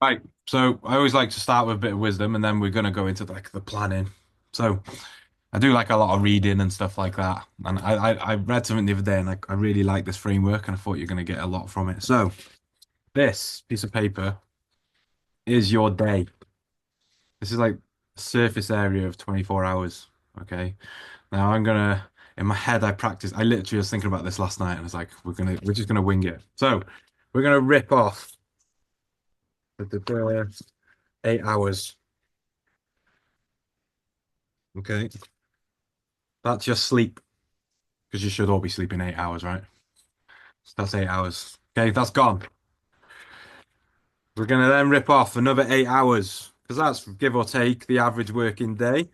Right. So I always like to start with a bit of wisdom and then we're gonna go into like the planning. So I do like a lot of reading and stuff like that. And I read something the other day and I really like this framework and I thought you're gonna get a lot from it. So this piece of paper is your day. This is like surface area of 24 hours. Okay. Now in my head I practice I literally was thinking about this last night and I was like, we're just gonna wing it. So we're gonna rip off the 8 hours. Okay. That's your sleep. Because you should all be sleeping 8 hours, right? So that's 8 hours. Okay, that's gone. We're gonna then rip off another 8 hours because that's give or take the average working day.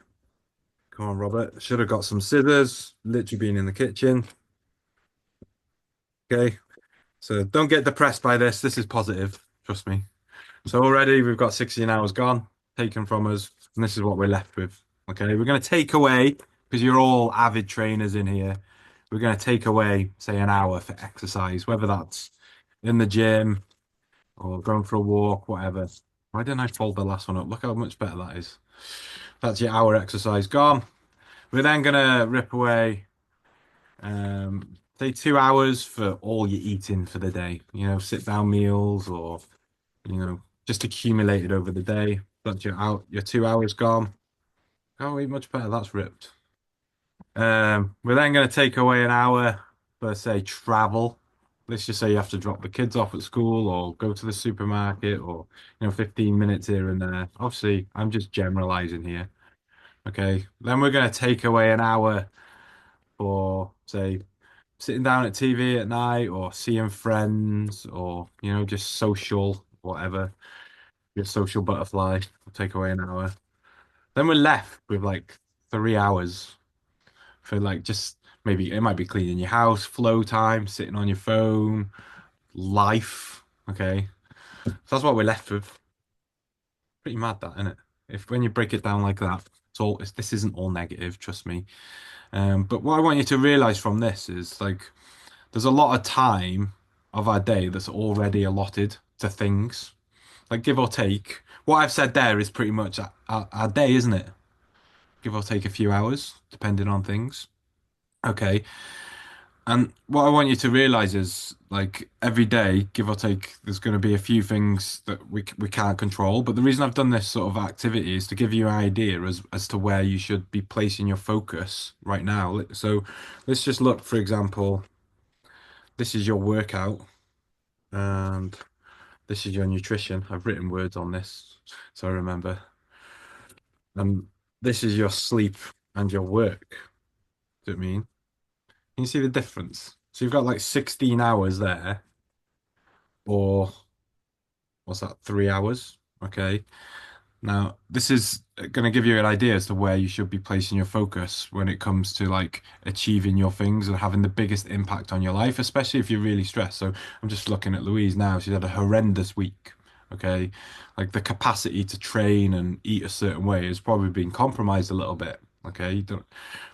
Come on, Robert. Should have got some scissors. Literally been in the kitchen. Okay, so don't get depressed by this. This is positive. Trust me. So already we've got 16 hours gone, taken from us, and this is what we're left with. Okay, we're gonna take away because you're all avid trainers in here. We're gonna take away, say, an hour for exercise, whether that's in the gym or going for a walk, whatever. Why didn't I fold the last one up? Look how much better that is. That's your hour exercise gone. We're then gonna rip away, say 2 hours for all your eating for the day. Sit down meals or just accumulated over the day. That's your 2 hours gone. Can't eat much better. That's ripped. We're then gonna take away an hour for say travel. Let's just say you have to drop the kids off at school or go to the supermarket or 15 minutes here and there. Obviously, I'm just generalizing here. Okay. Then we're going to take away an hour for, say, sitting down at TV at night or seeing friends or, just social, whatever. Your social butterfly will take away an hour. Then we're left with like 3 hours for like just maybe it might be cleaning your house, flow time, sitting on your phone, life. Okay. So that's what we're left with. Pretty mad that, isn't it? If when you break it down like that, this isn't all negative, trust me. But what I want you to realize from this is like there's a lot of time of our day that's already allotted to things. Like give or take. What I've said there is pretty much our day, isn't it? Give or take a few hours, depending on things. Okay. And what I want you to realize is, like every day, give or take, there's going to be a few things that we can't control. But the reason I've done this sort of activity is to give you an idea as to where you should be placing your focus right now. So let's just look, for example, this is your workout and this is your nutrition. I've written words on this, so I remember. And this is your sleep and your work. Do you know what I mean? Can you see the difference? So you've got like 16 hours there, or what's that, 3 hours? Okay. Now, this is going to give you an idea as to where you should be placing your focus when it comes to like achieving your things and having the biggest impact on your life, especially if you're really stressed. So I'm just looking at Louise now. She's had a horrendous week. Okay. Like the capacity to train and eat a certain way has probably been compromised a little bit. Okay. You don't,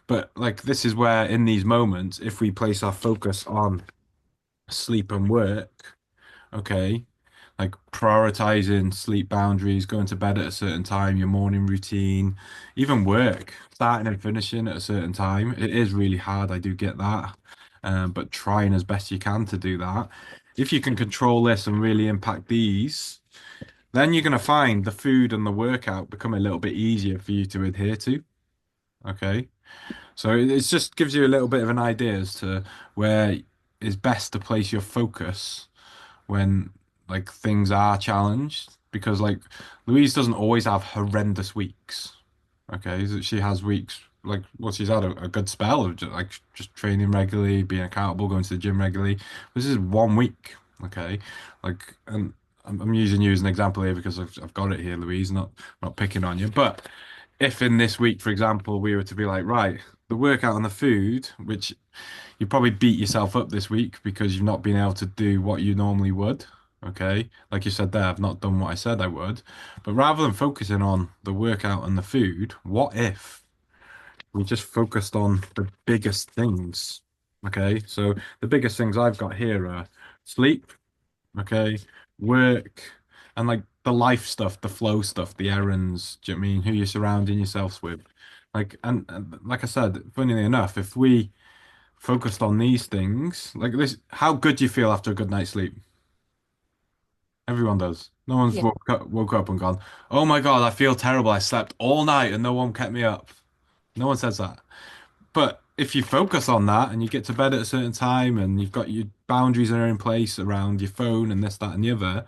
but like this is where in these moments, if we place our focus on sleep and work, okay, like prioritizing sleep boundaries, going to bed at a certain time, your morning routine, even work, starting and finishing at a certain time. It is really hard, I do get that. But trying as best you can to do that. If you can control this and really impact these, then you're going to find the food and the workout become a little bit easier for you to adhere to. Okay. So it just gives you a little bit of an idea as to where is best to place your focus when like things are challenged because like Louise doesn't always have horrendous weeks. Okay, she has weeks like well she's had a good spell of just training regularly, being accountable, going to the gym regularly. This is one week. Okay, like and I'm using you as an example here because I've got it here, Louise, not picking on you. But if in this week, for example, we were to be like, right, the workout and the food, which you probably beat yourself up this week because you've not been able to do what you normally would. Okay. Like you said there, I've not done what I said I would. But rather than focusing on the workout and the food, what if we just focused on the biggest things? Okay. So the biggest things I've got here are sleep, okay, work, and like the life stuff, the flow stuff, the errands. Do you know what I mean? Who you're surrounding yourselves with. Like, and like I said, funnily enough, if we focused on these things, like this, how good do you feel after a good night's sleep? Everyone does. No one's Yeah. woke up and gone, oh my God, I feel terrible. I slept all night and no one kept me up. No one says that. But if you focus on that and you get to bed at a certain time and you've got your boundaries are in place around your phone and this, that, and the other,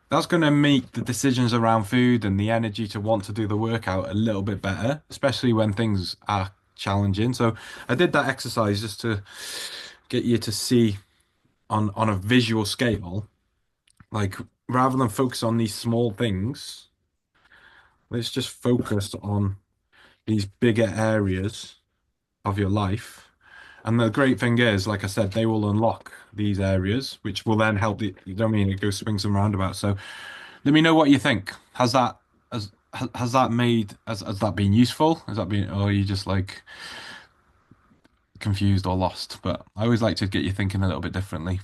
that's going to make the decisions around food and the energy to want to do the workout a little bit better, especially when things are challenging. So I did that exercise just to get you to see on a visual scale, like rather than focus on these small things, let's just focus on these bigger areas of your life. And the great thing is, like I said, they will unlock these areas, which will then help the, you know what I mean? It goes swings and roundabouts. So let me know what you think. Has that made has that been useful? Has that been, or are you just like confused or lost? But I always like to get you thinking a little bit differently.